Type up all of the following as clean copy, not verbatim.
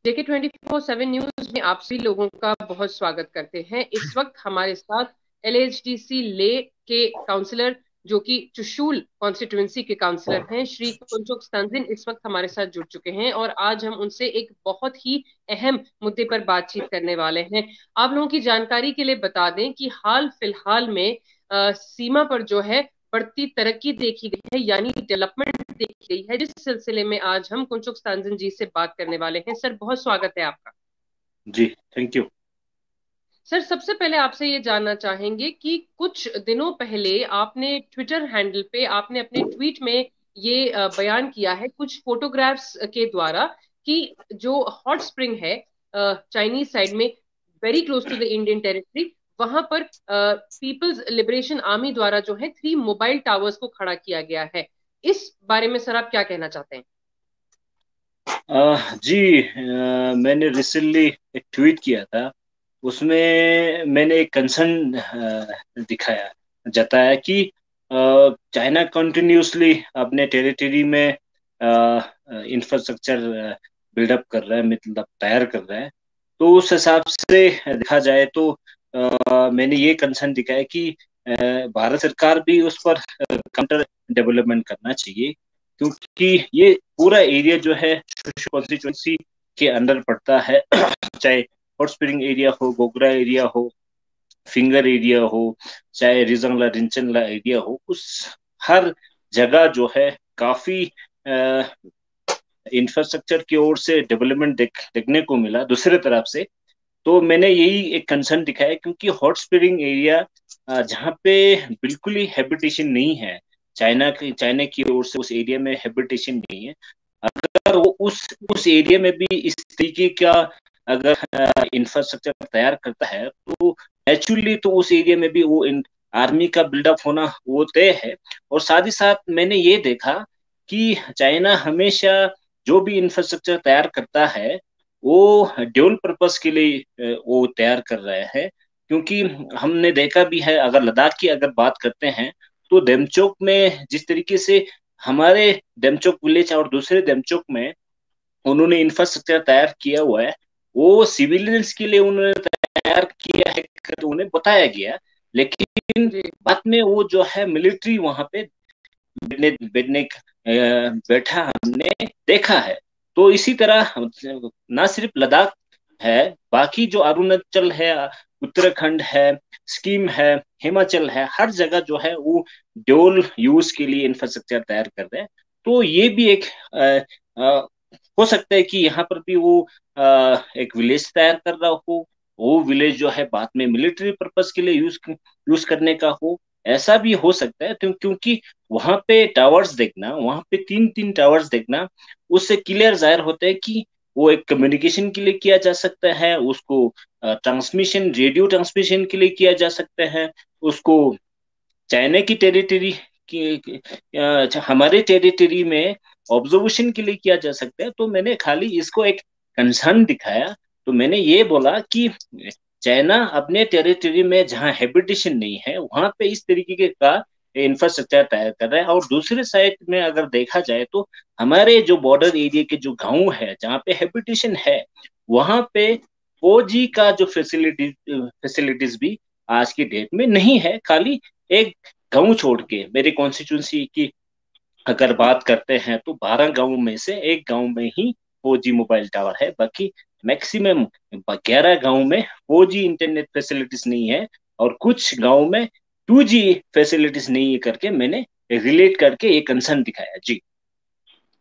JK 24/7 news में आप सभी लोगों का बहुत स्वागत करते हैं। इस वक्त हमारे साथ LHDC ले के काउंसलर, जो कि चुशूल कॉन्स्टिट्यूएंसी के काउंसलर हैं, श्री कुंचुक तंजिन इस वक्त हमारे साथ जुड़ चुके हैं और आज हम उनसे एक बहुत ही अहम मुद्दे पर बातचीत करने वाले हैं। आप लोगों की जानकारी के लिए बता दें कि हाल फिलहाल में सीमा पर जो है बढ़ती तरक्की देखी गई है, यानी डेवलपमेंट देखी गई है, जिस सिलसिले में आज हम कुंचुक तंजिन जी से बात करने वाले हैं। सर, बहुत स्वागत है आपका। जी, थैंक यू। सर, सबसे पहले आपसे ये जानना चाहेंगे कि कुछ दिनों पहले आपने ट्विटर हैंडल पे आपने अपने ट्वीट में ये बयान किया है कुछ फोटोग्राफ्स के द्वारा कि जो हॉट स्प्रिंग है चाइनीज साइड में, very close to the Indian territory, वहां पर पीपल्स लिबरेशन आर्मी द्वारा जो है 3 मोबाइल टावर्स को खड़ा किया गया है। इस बारे में सर आप क्या कहना चाहते हैं? जी, मैंने रिसेंटली एक ट्वीट किया था। उसमें मैंने एक कंसर्न दिखाया, जताया कि चाइना कंटिन्यूसली अपने टेरिटरी में इंफ्रास्ट्रक्चर बिल्डअप कर रहा है, मतलब तैयार कर रहा है। तो उस हिसाब से देखा जाए तो मैंने ये कंसर्न दिखाया कि भारत सरकार भी उस पर काउंटर डेवलपमेंट करना चाहिए, क्योंकि ये पूरा एरिया जो है कॉन्स्टिट्यूंसी के अंदर पड़ता है। चाहे हॉट स्प्रिंग एरिया हो, गोगरा एरिया हो, फिंगर एरिया हो, चाहे रिजंगला रिंचनला एरिया हो, उस हर जगह जो है काफी इंफ्रास्ट्रक्चर की ओर से डेवलपमेंट देखने को मिला दूसरे तरफ से। तो मैंने यही एक कंसर्न दिखाया, क्योंकि हॉट स्प्रिंग एरिया जहाँ पे बिल्कुल ही हैबिटेशन नहीं है, चाइना की ओर से उस एरिया में हैबिटेशन नहीं है। अगर वो उस एरिया में भी इस तरीके का अगर इंफ्रास्ट्रक्चर तैयार करता है, तो नेचुरली तो उस एरिया में भी वो आर्मी का बिल्डअप होना वो तय है। और साथ ही साथ मैंने ये देखा कि चाइना हमेशा जो भी इंफ्रास्ट्रक्चर तैयार करता है वो ड्यूल पर्पस के लिए वो तैयार कर रहे हैं। क्योंकि हमने देखा भी है, अगर लद्दाख की अगर बात करते हैं, तो डेमचोक में जिस तरीके से हमारे डेमचोक विलेज और दूसरे डेमचोक में उन्होंने इंफ्रास्ट्रक्चर तैयार किया हुआ है, वो सिविलियंस के लिए उन्होंने तैयार किया है, तो उन्हें बताया गया। लेकिन जी बाद में वो जो है मिलिट्री वहां पे बैठने बैठने बैठा हमने देखा है। तो इसी तरह ना सिर्फ लद्दाख है, बाकी जो अरुणाचल है, उत्तराखंड है, स्कीम है, हिमाचल है, हर जगह जो है वो ड्यूल यूज के लिए इंफ्रास्ट्रक्चर तैयार कर रहे हैं। तो ये भी एक हो सकता है कि यहाँ पर भी वो एक विलेज तैयार कर रहा हो, वो विलेज जो है बाद में मिलिट्री पर्पस के लिए यूज करने का हो। ऐसा भी हो सकता है, क्योंकि वहां पे टावर्स देखना, वहां पे तीन तीन टावर्स देखना, उससे क्लियर जाहिर होता है कि वो एक कम्युनिकेशन के लिए किया जा सकता है, उसको ट्रांसमिशन, रेडियो ट्रांसमिशन के लिए किया जा सकता है, उसको चाइना की टेरिटरी हमारे टेरिटरी में ऑब्जर्वेशन के लिए किया जा सकता है। तो मैंने खाली इसको एक कंसर्न दिखाया। तो मैंने ये बोला कि चाइना अपने टेरिटरी में जहाँ हैबिटेशन नहीं है वहां पे इस तरीके का इंफ्रास्ट्रक्चर तैयार कर रहा है। और दूसरे साइड में अगर देखा जाए तो हमारे जो बॉर्डर एरिया के जो गांव है जहाँ पे हैबिटेशन है, वहां पे 4G का जो फैसिलिटीज भी आज की डेट में नहीं है। खाली एक गांव छोड़ के मेरे कॉन्स्टिट्यूंसी की अगर बात करते हैं तो 12 गांव में से एक गांव में ही 4G मोबाइल टावर है। बाकी मैक्सिमम 11 गांव में 4G इंटरनेट फैसिलिटीज नहीं है, और कुछ गांव में 2G फैसिलिटीज नहीं है करके मैंने रिलेट करके ये कंसर्न दिखाया। जी।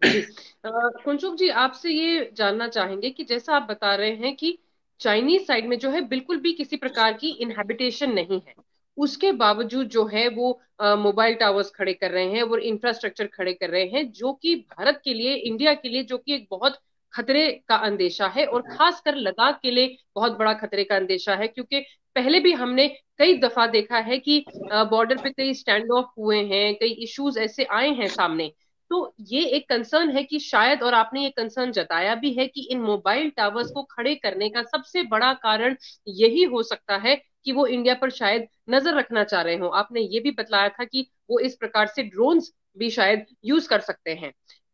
जी कुंचुक जी, आपसे ये जानना चाहेंगे कि जैसा आप बता रहे हैं कि चाइनीज साइड में जो है बिल्कुल भी किसी प्रकार की इनहेबिटेशन नहीं है, उसके बावजूद जो है वो मोबाइल टावर्स खड़े कर रहे हैं, वो इंफ्रास्ट्रक्चर खड़े कर रहे हैं, जो कि भारत के लिए, इंडिया के लिए जो कि एक बहुत खतरे का अंदेशा है, और खासकर लद्दाख के लिए बहुत बड़ा खतरे का अंदेशा है। क्योंकि पहले भी हमने कई दफा देखा है कि बॉर्डर पे कई स्टैंड ऑफ हुए हैं, कई इश्यूज ऐसे आए हैं सामने। तो ये एक कंसर्न है कि शायद, और आपने ये कंसर्न जताया भी है कि इन मोबाइल टावर्स को खड़े करने का सबसे बड़ा कारण यही हो सकता है कि वो इंडिया पर शायद नजर रखना चाह रहे हो। आपने ये भी बतलाया था कि वो इस प्रकार से ड्रोन्स भी शायद यूज कर सकते हैं।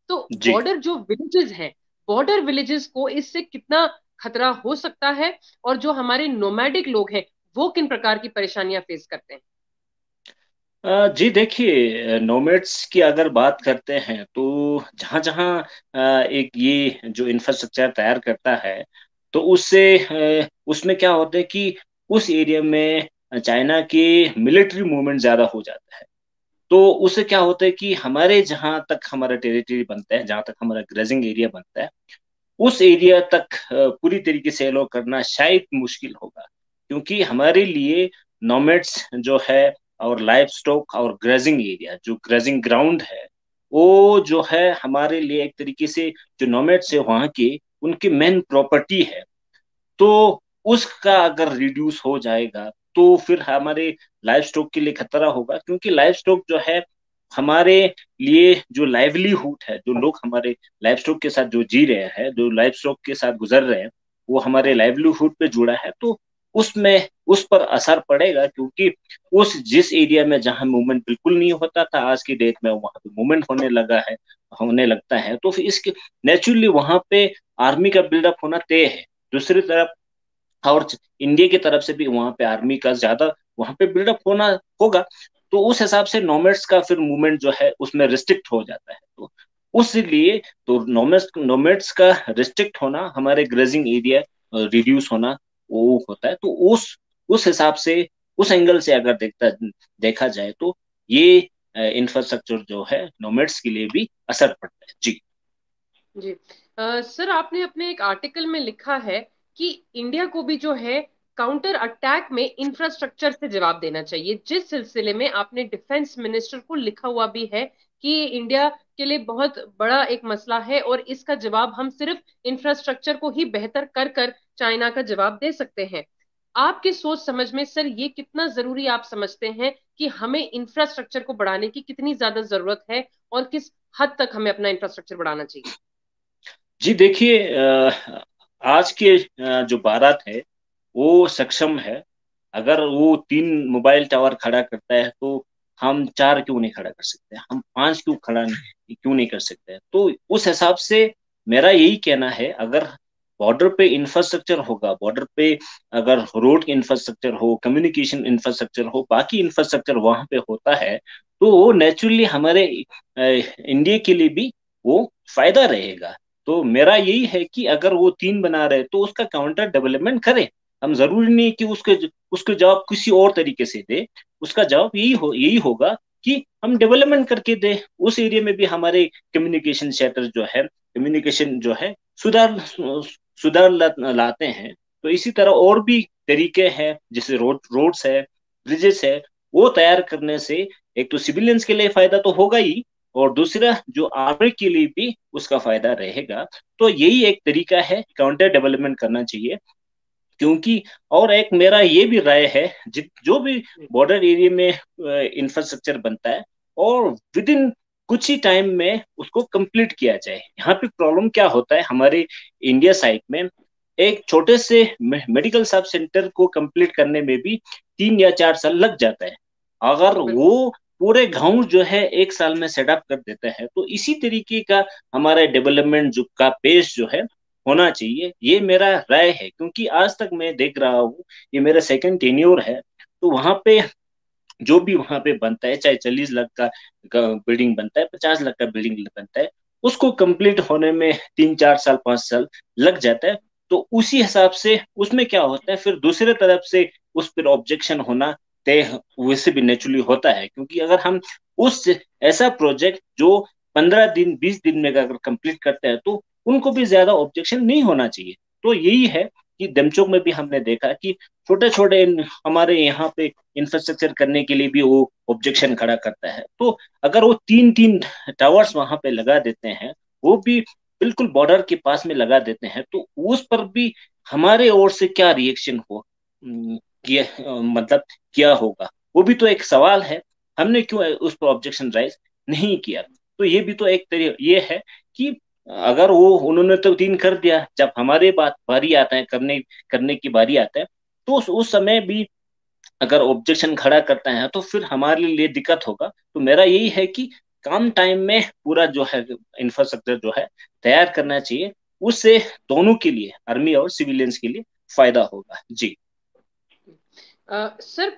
तो जी। बॉर्डर जो विलेजेस हैं बॉर्डर विलेजेस को इससे कितना खतरा हो सकता है, और जो हमारे नोमैडिक लोग हैं वो किन प्रकार की परेशानियां फेस करते हैं? जी देखिए, नोमेड्स की अगर बात करते हैं तो जहाँ जहाँ एक ये जो इंफ्रास्ट्रक्चर तैयार करता है, तो उससे उसमें क्या होता है कि उस एरिया में चाइना के मिलिट्री मूवमेंट ज्यादा हो जाता है। तो उससे क्या होता है कि हमारे जहाँ तक हमारा टेरिटरी बनता है, जहाँ तक हमारा ग्रेजिंग एरिया बनता है, उस एरिया तक पूरी तरीके से एलो करना शायद मुश्किल होगा, क्योंकि हमारे लिए नोमेड्स जो है और लाइव स्टॉक और ग्रेजिंग एरिया, जो ग्रेजिंग ग्राउंड है, वो जो है हमारे लिए एक तरीके से जो नोमेड्स है वहाँ के उनकी मेन प्रॉपर्टी है। तो उसका अगर रिड्यूस हो जाएगा तो फिर हमारे लाइफ स्टॉक के लिए खतरा होगा, क्योंकि लाइफ स्टॉक जो है हमारे लिए जो लाइवलीहुड है, जो लोग हमारे लाइफ स्टॉक के साथ जो जी रहे हैं, जो लाइफ स्टॉक के साथ गुजर रहे हैं, वो हमारे लाइवलीहुड पे जुड़ा है। तो उसमें उस पर असर पड़ेगा, क्योंकि उस जिस एरिया में जहां मूवमेंट बिल्कुल नहीं होता था, आज की डेट में वहां पे मूवमेंट होने लगा है, होने लगता है। तो फिर इसके नेचुरली वहां पे आर्मी का बिल्डअप होना तय है। दूसरी तरफ और इंडिया की तरफ से भी वहां पे आर्मी का ज्यादा वहां पे बिल्डअप होना होगा। तो उस हिसाब से नोमेड्स का फिर मूवमेंट जो है उसमें रिस्ट्रिक्ट हो जाता है। तो उसलिए तो नोमेड्स नोमेड्स का रिस्ट्रिक्ट होना, हमारे ग्रेजिंग एरिया रिड्यूस होना, वो होता है। तो उस हिसाब से, उस एंगल से अगर देखा जाए तो ये इंफ्रास्ट्रक्चर जो है नोमेड्स के लिए भी असर पड़ता है। जी। जी। सर, आपने अपने एक आर्टिकल में लिखा है कि इंडिया को भी जो है काउंटर अटैक में इंफ्रास्ट्रक्चर से जवाब देना चाहिए, जिस सिलसिले में आपने डिफेंस मिनिस्टर को लिखा हुआ भी है कि ये इंडिया के लिए बहुत बड़ा एक मसला है और इसका जवाब हम सिर्फ इंफ्रास्ट्रक्चर को ही बेहतर कर कर चाइना का जवाब दे सकते हैं। आपकी सोच समझ में सर ये कितना जरूरी आप समझते हैं कि हमें इंफ्रास्ट्रक्चर को बढ़ाने की कितनी ज्यादा जरूरत है, और किस हद तक हमें अपना इंफ्रास्ट्रक्चर बढ़ाना चाहिए? जी देखिए, आज के जो भारत है वो सक्षम है। अगर वो 3 मोबाइल टावर खड़ा करता है तो हम 4 क्यों नहीं खड़ा कर सकते, हम 5 क्यों नहीं कर सकते। तो उस हिसाब से मेरा यही कहना है, अगर बॉर्डर पे इंफ्रास्ट्रक्चर होगा, बॉर्डर पे अगर रोड इंफ्रास्ट्रक्चर हो, कम्युनिकेशन इंफ्रास्ट्रक्चर हो, बाकी इंफ्रास्ट्रक्चर वहां पे होता है, तो वो नेचुरली हमारे इंडिया के लिए भी वो फायदा रहेगा। तो मेरा यही है कि अगर वो 3 बना रहे तो उसका काउंटर डेवलपमेंट करें। हम जरूरी नहीं कि उसके जवाब किसी और तरीके से दे। उसका जवाब यही होगा कि हम डेवलपमेंट करके दे। उस एरिया में भी हमारे कम्युनिकेशन सेक्टर जो है, कम्युनिकेशन जो है सुधार लाते हैं। तो इसी तरह और भी तरीके हैं, जैसे रोड्स है, ब्रिजेस है, वो तैयार करने से एक तो सिविलियंस के लिए फायदा तो होगा ही, और दूसरा जो आर्मी के लिए भी उसका फायदा रहेगा। तो यही एक तरीका है, काउंटर डेवलपमेंट करना चाहिए। क्योंकि और एक मेरा ये भी राय है, जो भी बॉर्डर एरिया में इंफ्रास्ट्रक्चर बनता है, और विद इन कुछ ही टाइम में उसको कंप्लीट किया जाए। यहाँ पे प्रॉब्लम क्या होता है हमारे इंडिया साइड में, एक छोटे से मेडिकल सब सेंटर को कंप्लीट करने में भी 3 या 4 साल लग जाता है। अगर बिल्कुल बिल्कुल। वो पूरे गांव जो है 1 साल में सेटअप कर देता है, तो इसी तरीके का हमारा डेवलपमेंट जो का पेस जो है होना चाहिए। ये मेरा राय है, क्योंकि आज तक मैं देख रहा हूँ, ये मेरा सेकंड टेन्योर है। तो वहां पे जो भी वहां पे बनता है, चाहे 40 लाख का बिल्डिंग बनता है, 50 लाख का बिल्डिंग बनता है, उसको कंप्लीट होने में 3 4 साल 5 साल लग जाता है। तो उसी हिसाब से उसमें क्या होता है, फिर दूसरे तरफ से उस पर ऑब्जेक्शन होना तय वैसे भी नेचुरली होता है। क्योंकि अगर हम उस ऐसा प्रोजेक्ट जो 15 दिन 20 दिन में अगर कंप्लीट करते हैं, तो उनको भी ज्यादा ऑब्जेक्शन नहीं होना चाहिए। तो यही है कि दमचोक में भी हमने देखा कि छोटे छोटे हमारे यहाँ पे इंफ्रास्ट्रक्चर करने के लिए भी वो ऑब्जेक्शन खड़ा करता है। तो अगर वो 3 3 टावर्स वहां पे लगा देते हैं, वो भी बिल्कुल बॉर्डर के पास में लगा देते हैं, तो उस पर भी हमारे ओर से क्या रिएक्शन हो, किया मतलब क्या होगा, वो भी तो एक सवाल है। हमने क्यों उस पर ऑब्जेक्शन राइज नहीं किया। तो ये भी तो एक तरीका ये है कि अगर वो उन्होंने तो 3 कर दिया, जब हमारे बात बारी आता है करने करने की बारी आता है, तो उस समय भी अगर ऑब्जेक्शन खड़ा करता है तो फिर हमारे लिए दिक्कत होगा। तो मेरा यही है कि कम टाइम में पूरा जो है इंफ्रास्ट्रक्चर जो है तैयार करना चाहिए। उससे दोनों के लिए, आर्मी और सिविलियंस के लिए फायदा होगा। जी। सर,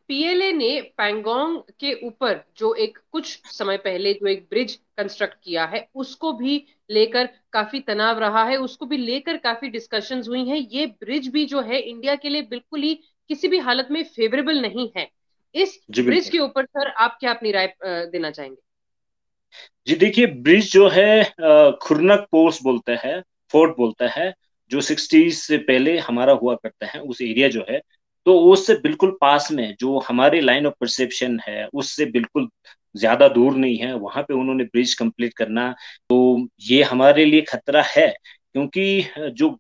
पीएलए ने पैंगोंग के ऊपर जो एक कुछ समय पहले जो एक ब्रिज कंस्ट्रक्ट किया है, उसको भी लेकर काफी तनाव रहा है, उसको भी लेकर काफी डिस्कशंस हुई हैं। ये ब्रिज भी जो है इंडिया के लिए बिल्कुल ही किसी भी हालत में फेवरेबल नहीं है। इस जी ब्रिज बिल्कुल। के ऊपर सर आप क्या अपनी राय देना चाहेंगे? जी देखिए, ब्रिज जो है खुरनक पोस्ट बोलते हैं, फोर्ट बोलता है, जो 60s से पहले हमारा हुआ करता है उस एरिया जो है, तो उससे बिल्कुल पास में जो हमारे लाइन ऑफ परसेप्शन है उससे बिल्कुल ज्यादा दूर नहीं है, वहां पे उन्होंने ब्रिज कंप्लीट करना। तो ये हमारे लिए खतरा है, क्योंकि जो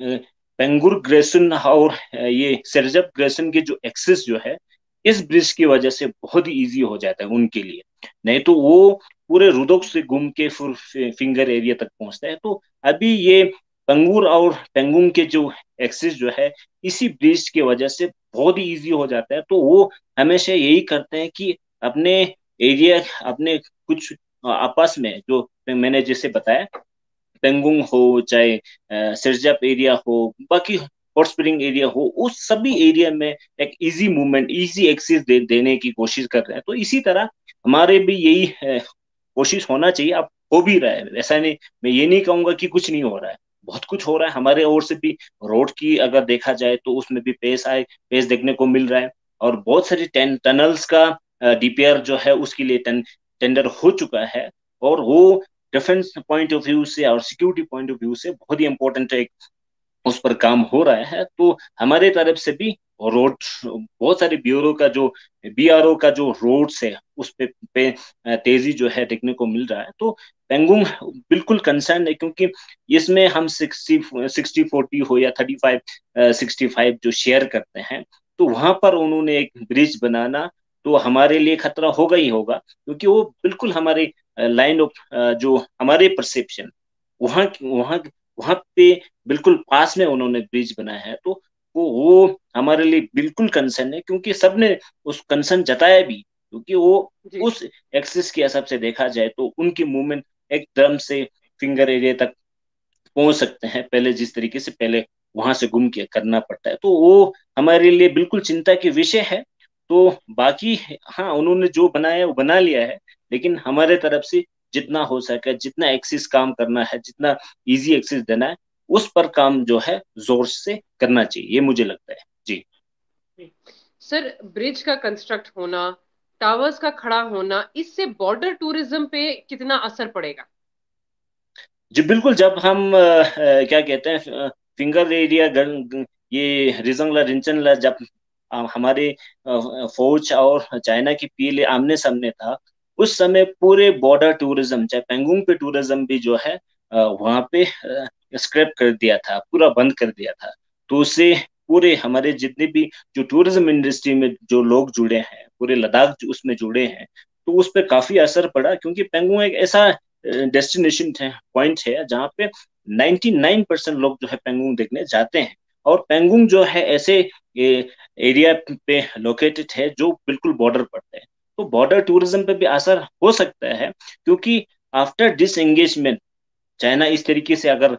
पेंगुर ग्रेसन और ये सेरजब ग्रेसन के जो एक्सेस जो है, इस ब्रिज की वजह से बहुत ही इजी हो जाता है उनके लिए। नहीं तो वो पूरे रुदोक से घूम के फिर फिंगर एरिया तक पहुंचता है। तो अभी ये पंगुर और पेंगुंग के जो एक्सेस जो है, इसी ब्रिज की वजह से बहुत ही इजी हो जाता है। तो वो हमेशा यही करते हैं कि अपने एरिया, अपने कुछ आपस में, जो मैंने जैसे बताया, पेंगुंग हो चाहे सिरजप एरिया हो, बाकी हॉट स्प्रिंग एरिया हो, उस सभी एरिया में एक इजी मूवमेंट, इजी एक्सेस देने की कोशिश कर रहे हैं। तो इसी तरह हमारे भी यही कोशिश होना चाहिए। अब हो भी रहा है, ऐसा नहीं, मैं ये नहीं कहूंगा कि कुछ नहीं हो रहा है, बहुत कुछ हो रहा है हमारे ओर से भी। रोड की अगर देखा जाए तो उसमें भी पेस देखने को मिल रहा है, और बहुत सारी टनल्स का डीपीआर जो है उसके लिए टेंडर हो चुका है। और वो डिफेंस पॉइंट ऑफ व्यू से और सिक्योरिटी पॉइंट ऑफ व्यू से बहुत ही इंपॉर्टेंट है, उस पर काम हो रहा है। तो हमारे तरफ से भी रोड, बहुत सारे ब्यूरो का जो बीआरओ का जो रोड्स है उस पे तेजी जो है देखने को मिल रहा है। तो पेंगुंग बिल्कुल कंसर्न है, क्योंकि इसमें हम 60-40 हो या 35-65 जो शेयर करते हैं, तो वहां पर उन्होंने एक ब्रिज बनाना तो हमारे लिए खतरा होगा ही होगा, क्योंकि वो बिल्कुल हमारे लाइन ऑफ, जो हमारे परसेप्शन, वहां वहां वहां पे बिल्कुल पास में उन्होंने ब्रिज बनाया है। तो वो हमारे लिए बिल्कुल कंसर्न है, क्योंकि सबने उस कंसर्न जताया भी, क्योंकि वो जी। उस एक्सिस के हिसाब से देखा जाए तो उनकी मूवमेंट एकदम से फिंगर एरिया तक पहुंच सकते हैं, पहले जिस तरीके से पहले वहां से घूम के करना पड़ता है। तो वो हमारे लिए बिल्कुल चिंता की विषय है। तो बाकी, हाँ, उन्होंने जो बनाया है वो बना लिया है, लेकिन हमारे तरफ से जितना हो सके, जितना एक्सिस काम करना है, जितना इजी एक्सिस देना है, उस पर काम जो है जोर से करना चाहिए, ये मुझे लगता है। जी। सर, ब्रिज का कंस्ट्रक्ट होना, टावर्स का खड़ा होना, इससे बॉर्डर टूरिज्म पे कितना असर पड़ेगा? जी बिल्कुल, जब हम क्या कहते हैं, फिंगर एरिया ये रिजंगला रिंचनला, जब हमारे फौज और चाइना की पीले आमने सामने था, उस समय पूरे बॉर्डर टूरिज्म, चाहे पेंगुंग पे टूरिज्म भी जो है वहां पे स्क्रैप कर दिया था, पूरा बंद कर दिया था। तो उससे पूरे हमारे जितने भी जो टूरिज्म इंडस्ट्री में जो लोग जुड़े हैं, पूरे लद्दाख जो उसमें जुड़े हैं, तो उस पर काफी असर पड़ा, क्योंकि पेंगुंग एक ऐसा डेस्टिनेशन है, पॉइंट है, जहाँ पे 99% लोग जो है पेंगुंग देखने जाते हैं। और पेंगुंग जो है ऐसे एरिया पे लोकेटेड है जो बिल्कुल बॉर्डर पड़ता है। तो बॉर्डर टूरिज्म पे भी असर हो सकता है, क्योंकि आफ्टर डिस एंगेजमेंट चाइना इस तरीके से अगर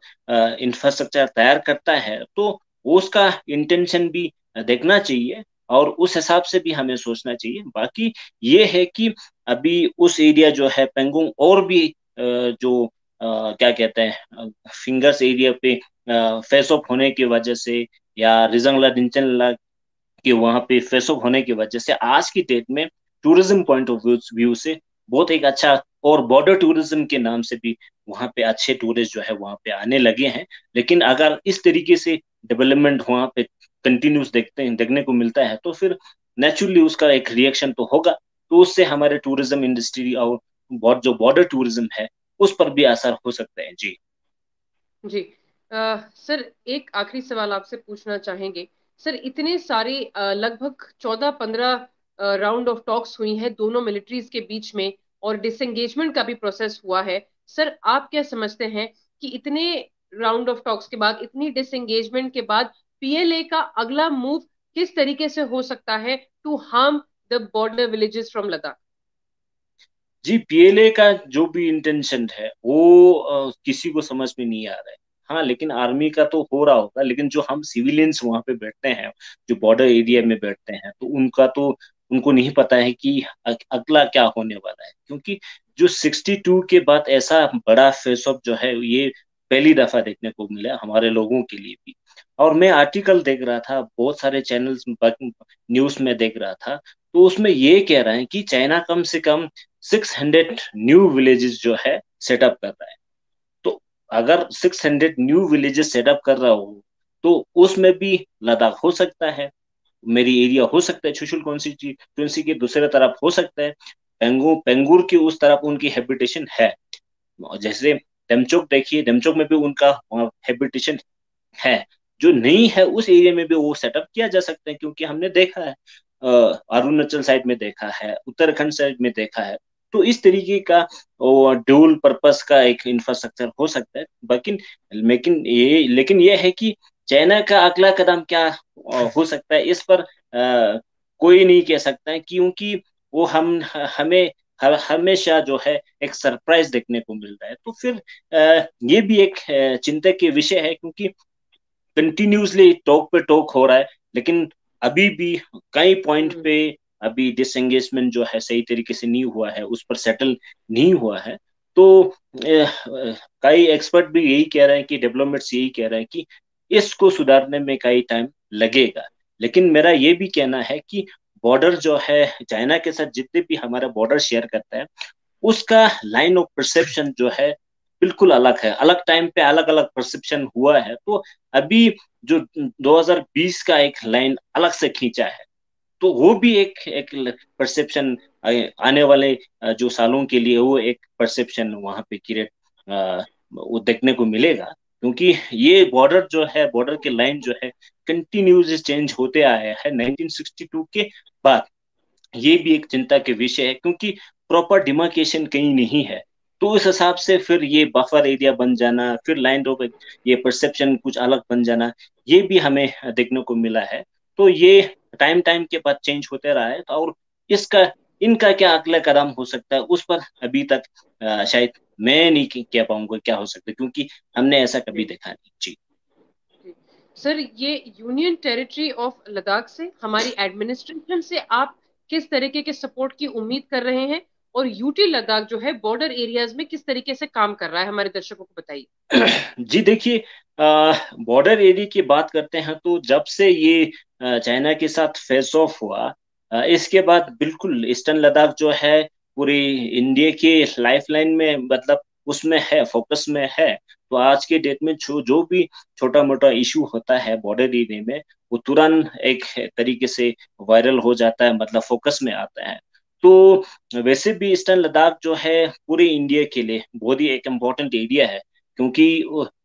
इंफ्रास्ट्रक्चर तैयार करता है, तो उसका इंटेंशन भी देखना चाहिए, और उस हिसाब से भी हमें सोचना चाहिए। बाकी ये है कि अभी उस एरिया जो है पेंगोंग, और भी जो क्या कहते हैं, फिंगर्स एरिया पे फेस ऑफ होने की वजह से, या रिजंगला डिंचनला कि वहां पे फेसबुक होने की वजह से आज की डेट में टूरिज्म पॉइंट ऑफ व्यू से बहुत एक अच्छा, और बॉर्डर टूरिज्म के नाम से भी वहां पे अच्छे टूरिस्ट जो है वहां पे आने लगे हैं। लेकिन अगर इस तरीके से डेवलपमेंट वहां पे कंटिन्यूस देखने को मिलता है, तो फिर नेचुरली उसका एक रिएक्शन तो होगा। तो उससे हमारे टूरिज्म इंडस्ट्री और जो बॉर्डर टूरिज्म है उस पर भी असर हो सकता है। जी। जी। सर, एक आखिरी सवाल आपसे पूछना चाहेंगे। सर, इतने सारे लगभग 14-15 राउंड ऑफ टॉक्स हुई हैं दोनों मिलिट्रीज के बीच में, और डिसएंगेजमेंट का भी प्रोसेस हुआ है। सर, आप क्या समझते हैं कि इतने राउंड ऑफ टॉक्स के बाद, इतनी डिसएंगेजमेंट के बाद, पीएलए का अगला मूव किस तरीके से हो सकता है to harm the border villages from Ladakh? जी, पीएलए का जो भी इंटेंशन है वो किसी को समझ में नहीं आ रहा है। हाँ, लेकिन आर्मी का तो हो रहा होगा, लेकिन जो हम सिविलियंस वहां पे बैठते हैं, जो बॉर्डर एरिया में बैठते हैं, तो उनको नहीं पता है कि अगला क्या होने वाला है, क्योंकि जो 62 के बाद ऐसा बड़ा फेस ऑफ जो है, ये पहली दफा देखने को मिला हमारे लोगों के लिए भी। और मैं आर्टिकल देख रहा था, बहुत सारे चैनल्स न्यूज में देख रहा था, तो उसमें ये कह रहे हैं कि चाइना कम से कम 600 न्यू विलेजेस जो है सेटअप कर रहा है। तो अगर 600 न्यू विलेजेस सेटअप कर रहा हो, तो उसमें भी लद्दाख हो सकता है, मेरी एरिया हो सकता है, चुशुल कॉन्स्टिट्यूंसी की दूसरे तरफ हो सकता है, पेंगुर की उस तरफ उनकी हैबिटेशन है। जैसे डेमचोक देखिए, डेमचोक में भी उनका हैबिटेशन है। जो नहीं है उस एरिया में भी वो सेटअप किया जा सकता है, क्योंकि हमने देखा है, अरुणाचल साइड में देखा है, उत्तराखंड साइड में देखा है। तो इस तरीके का ड्यूल पर्पस का एक इंफ्रास्ट्रक्चर हो सकता है। लेकिन ये है कि चाइना का अगला कदम क्या हो सकता है, इस पर कोई नहीं कह सकता है, क्योंकि वो हमें हमेशा जो है एक सरप्राइज देखने को मिल रहा है। तो फिर ये भी एक चिंता के विषय है, क्योंकि कंटिन्यूसली टॉक पे टॉक हो रहा है, लेकिन अभी भी कई पॉइंट पे अभी डिसएंगेजमेंट जो है सही तरीके से नहीं हुआ है, उस पर सेटल नहीं हुआ है। तो कई एक्सपर्ट भी यही कह रहे हैं कि डेवलपमेंट्स यही कह रहे हैं कि इसको सुधारने में कई टाइम लगेगा। लेकिन मेरा ये भी कहना है कि बॉर्डर जो है चाइना के साथ, जितने भी हमारा बॉर्डर शेयर करता है, उसका लाइन ऑफ परसेप्शन जो है बिल्कुल अलग है, अलग टाइम पे अलग अलग परसेप्शन हुआ है। तो अभी जो 2020 का एक लाइन अलग से खींचा है, तो वो भी एक एक परसेप्शन आने वाले जो सालों के लिए वो एक परसेप्शन वहां पे क्रिएट वो देखने को मिलेगा। क्योंकि ये बॉर्डर जो है, बॉर्डर के लाइन जो है कंटिन्यूस चेंज होते आए हैं 1962 के बाद। ये भी एक चिंता के विषय है, क्योंकि प्रॉपर डिमार्केशन कहीं नहीं है। तो उस हिसाब से फिर ये बफर एरिया बन जाना, फिर लाइन ऑफ ये परसेप्शन कुछ अलग बन जाना, ये भी हमें देखने को मिला है। तो ये टाइम टाइम के बाद चेंज होते रहा है, और इसका इनका क्या अगला कदम हो सकता है, उस पर अभी तक शायद मैं नहीं कह पाऊंगा क्या हो सकता है, क्योंकि हमने ऐसा कभी जी देखा नहीं। जी। जी। सर, ये यूनियन टेरिटरी ऑफ लद्दाख से, हमारी एडमिनिस्ट्रेशन से आप किस तरीके के सपोर्ट की उम्मीद कर रहे हैं? और यूटी लद्दाख जो है बॉर्डर एरियाज में किस तरीके से काम कर रहा है, हमारे दर्शकों को बताइए। जी देखिए, बॉर्डर एरिया की बात करते हैं, तो जब से ये चाइना के साथ फेस ऑफ हुआ, इसके बाद बिल्कुल ईस्टर्न लद्दाख जो है पूरी इंडिया के लाइफलाइन में, मतलब उसमें है, फोकस में है। तो आज के डेट में जो भी छोटा मोटा इशू होता है बॉर्डर एरिया में, वो तुरंत एक तरीके से वायरल हो जाता है, मतलब फोकस में आता है। तो वैसे भी ईस्टर्न लद्दाख जो है पूरे इंडिया के लिए बहुत ही एक इम्पोर्टेंट एरिया है, क्योंकि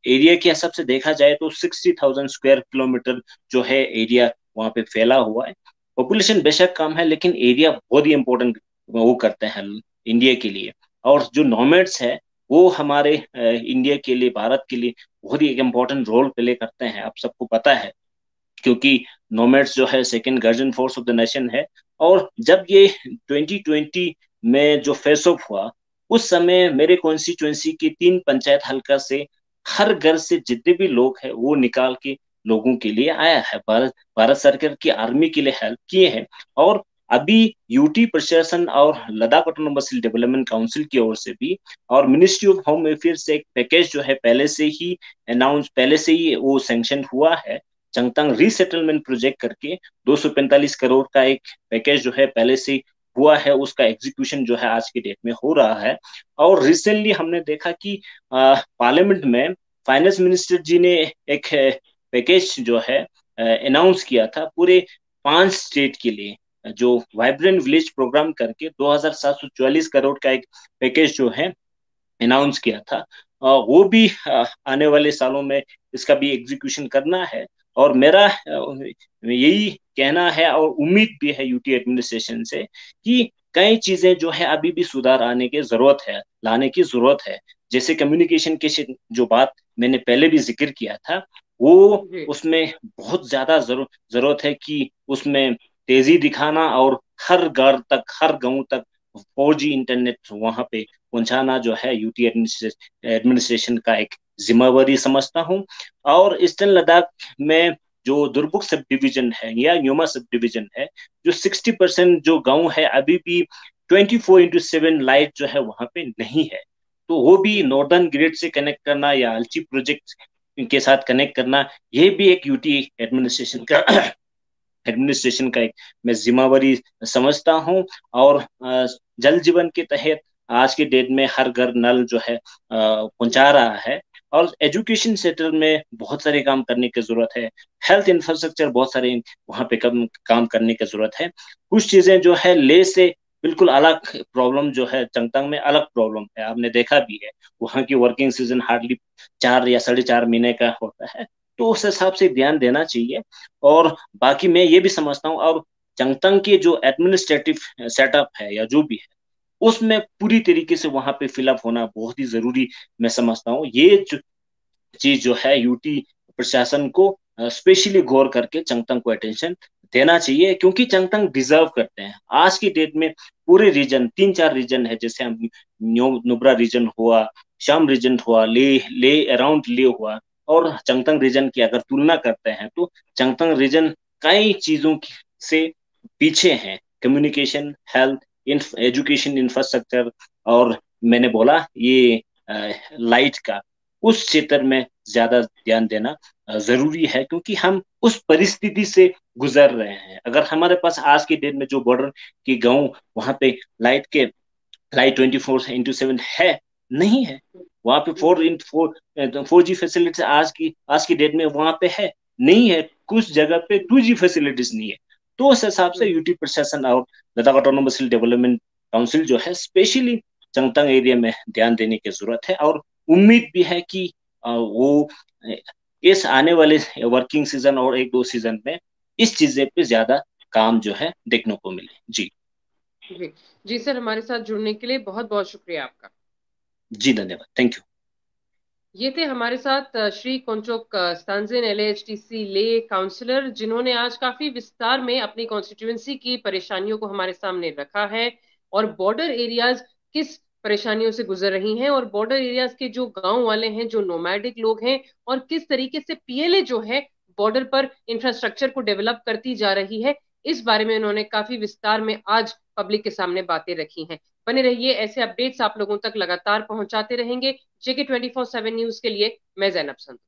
एरिया के हिसाब से देखा जाए तो 60,000 स्क्वायर किलोमीटर जो है एरिया वहाँ पे फैला हुआ है। पॉपुलेशन बेशक कम है, लेकिन एरिया बहुत ही इम्पोर्टेंट वो करते हैं इंडिया के लिए। और जो नोमैड्स है, वो हमारे इंडिया के लिए, भारत के लिए बहुत ही एक इम्पोर्टेंट रोल प्ले करते हैं, आप सबको पता है। क्योंकि नोमैड्स जो है second guardian force of the nation है। और जब ये 2020 में जो फेस ऑफ हुआ, उस समय मेरे कॉन्स्टिट्यूएंसी की 3 पंचायत हल्का से हर घर से जितने भी लोग हैं वो निकाल के लोगों के लिए आया है, भारत भारत सरकार की आर्मी के लिए हेल्प किए हैं। और अभी यूटी प्रशासन और लद्दाख ऑटोनोमस डेवलपमेंट काउंसिल की ओर से भी, और मिनिस्ट्री ऑफ होम अफेयर्स से एक पैकेज जो है पहले से ही वो सैंक्शन हुआ है। चंगतांग रीसेटलमेंट प्रोजेक्ट करके 245 करोड़ का एक पैकेज जो है पहले से हुआ है, उसका एग्जीक्यूशन जो है आज की डेट में हो रहा है। और रिसेंटली हमने देखा कि पार्लियामेंट में फाइनेंस मिनिस्टर जी ने एक पैकेज जो है अनाउंस किया था पूरे 5 स्टेट के लिए, जो वाइब्रेंट विलेज प्रोग्राम करके 2,744 करोड़ का एक पैकेज जो है अनाउंस किया था। वो भी आने वाले सालों में इसका भी एग्जीक्यूशन करना है। और मेरा यही कहना है और उम्मीद भी है यूटी एडमिनिस्ट्रेशन से कि कई चीजें जो है अभी भी सुधार आने की जरूरत है, लाने की जरूरत है। जैसे कम्युनिकेशन के जो बात मैंने पहले भी जिक्र किया था, वो जी उसमें बहुत ज्यादा जरूरत है कि उसमें तेजी दिखाना, और हर घर तक, हर गांव तक 4G इंटरनेट वहां पे पहुंचाना जो है यूटी एडमिनिस्ट्रेशन का एक जिम्मेवारी समझता हूँ। और ईस्टर्न लद्दाख में जो दुर्बुक सब डिवीजन है या न्योमा सब डिवीजन है, जो 60% जो गांव है अभी भी 24/7 लाइट जो है वहां पे नहीं है। तो वो भी नॉर्दर्न ग्रिड से कनेक्ट करना या अलची प्रोजेक्ट के साथ कनेक्ट करना, ये भी एक यूटी एडमिनिस्ट्रेशन का एक मैं जिम्मेवारी समझता हूँ। और जल जीवन के तहत आज के डेट में हर घर नल जो है पहुंचा रहा है। और एजुकेशन सेक्टर में बहुत सारे काम करने की जरूरत है। हेल्थ इंफ्रास्ट्रक्चर बहुत सारे वहाँ पे काम करने की जरूरत है। कुछ चीजें जो है ले से बिल्कुल अलग प्रॉब्लम जो है, चंगतांग में अलग प्रॉब्लम है, आपने देखा भी है। वहाँ की वर्किंग सीजन हार्डली 4 या 4.5 महीने का होता है। तो उस हिसाब से ध्यान देना चाहिए। और बाकी मैं ये भी समझता हूँ, और चंगतंग के जो एडमिनिस्ट्रेटिव सेटअप है या जो भी है, उसमें पूरी तरीके से वहां पे फिलअप होना बहुत ही जरूरी मैं समझता हूँ। ये जो चीज जो है यूटी प्रशासन को स्पेशली गौर करके चंगतंग को अटेंशन देना चाहिए, क्योंकि चंगतंग डिजर्व करते हैं। आज की डेट में पूरे रीजन, 3-4 रीजन है, जैसे हम नुब्रा रीजन हुआ, शाम रीजन हुआ, ले ले अराउंड ले हुआ, और चंगतंग रीजन की अगर तुलना करते हैं तो चंगतंग रीजन कई चीजों से पीछे हैं। कम्युनिकेशन, हेल्थ, एजुकेशन इंफ्रास्ट्रक्चर, और मैंने बोला ये लाइट का, उस क्षेत्र में ज्यादा ध्यान देना जरूरी है, क्योंकि हम उस परिस्थिति से गुजर रहे हैं। अगर हमारे पास आज के डेट में जो बॉर्डर के गांव, वहां पे लाइट 24/7 है, नहीं है। वहां पे 4x4 फैसिलिटी आज की डेट में वहां पे है, नहीं है। कुछ जगह पे 2G फैसिलिटीज नहीं है। तो उस हिसाब से यूटी प्रशासन और लद्दाख ऑटोनोमस डेवलपमेंट काउंसिल जो है स्पेशली चंगतंग एरिया में ध्यान देने की जरूरत है। और उम्मीद भी है कि वो इस आने वाले वर्किंग सीजन और 1-2 सीजन में इस चीजें पे ज्यादा काम जो है देखने को मिले। जी। जी। जी सर, हमारे साथ जुड़ने के लिए बहुत बहुत शुक्रिया आपका। जी धन्यवाद, थैंक यू। ये थे हमारे साथ श्री कोंचोक स्तानजिन, LAHTC ले काउंसलर, जिन्होंने आज काफी विस्तार में अपनी कॉन्स्टिट्यूएंसी की परेशानियों को हमारे सामने रखा है, और बॉर्डर एरियाज किस परेशानियों से गुजर रही हैं, और बॉर्डर एरियाज के जो गांव वाले हैं, जो नोमैडिक लोग हैं, और किस तरीके से PLA जो है बॉर्डर पर इंफ्रास्ट्रक्चर को डेवलप करती जा रही है, इस बारे में उन्होंने काफी विस्तार में आज पब्लिक के सामने बातें रखी हैं। बने रहिए, ऐसे अपडेट्स आप लोगों तक लगातार पहुंचाते रहेंगे। JK 24/7 न्यूज के लिए मैं जैनब संधू।